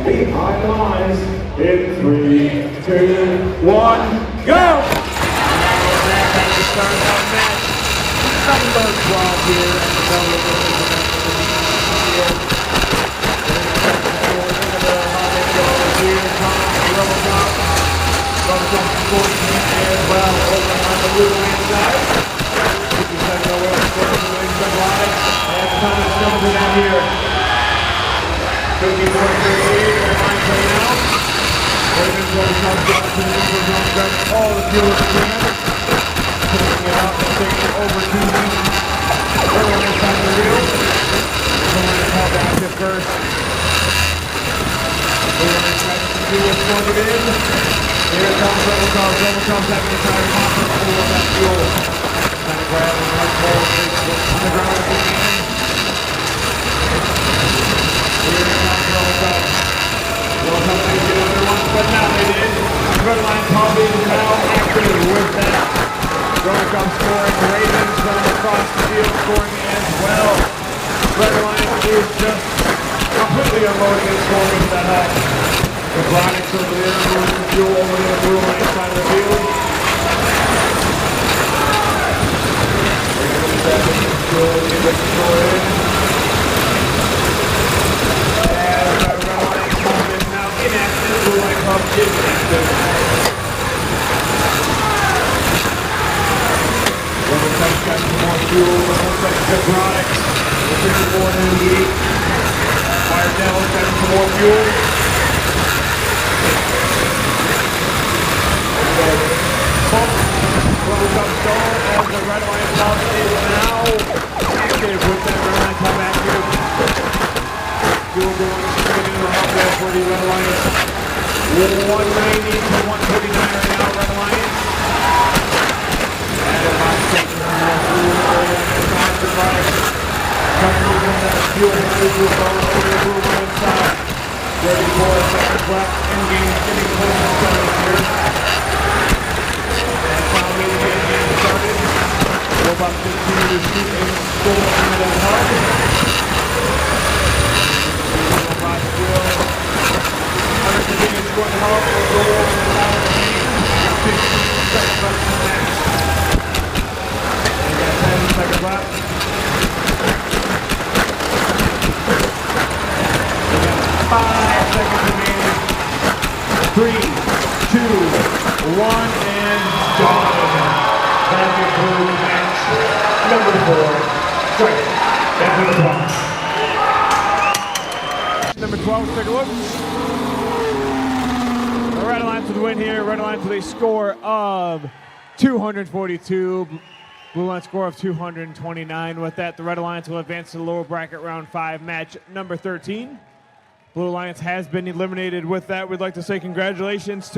behind the lines in 3, 2, 1, go! Number 12 here at the Belleville. As well, over on the blue inside. 50 seconds away from the line. And Thomas comes in out here. 54-38, the line play now. Ravens will come down to the neutral zone, grab all the fuel at the end. Putting it out and taking it over to the early inside the wheel. Going to call back to first. Moving tries to do what's going to in. Here comes Rebel comes having to try to pop and pull up that fuel. Trying to grab and run forward on the ground at the end. Here comes Rebel they did what they wanted, but now they did. Red line POV is now active with that. Rebel scoring. Ravens from across the field scoring as well. Red line is just completely unloading and scoring with that high. The Rockets over there, moving the fuel over to the blue line side of the field. As that red line comes in now inactive, blue line pump is active. Rebel Cubs got some more fuel, it looks like the Rockets. The 54 and the 8. Fire Devils got some more fuel. As the red line pump is now active with that red line pump active. Fuel going straight into the hub there for the Red Lions. 190 to 149 right now, Red Lions. And about taking more fuel over inside the bike. Coming from that fuel will go over the blue line side. 34 seconds left. Endgame getting close to starting here. We're about to continue to shoot and score into that hub. Under continue to score in the hub. We'll go over the side of the game. 15 seconds left in the match. We got 10 seconds left. We got 5 seconds remaining. 3, 2, 1, and done. That concludes match number 4. Strike. Back to the box. Number 12, let's take a look. The Red Lions with the win here. Red Lions with a score of 242. Blue Lions score of 229. With that, the Red Lions will advance to the lower bracket round 5 match number 13. Blue Lions has been eliminated. With that, we'd like to say congratulations to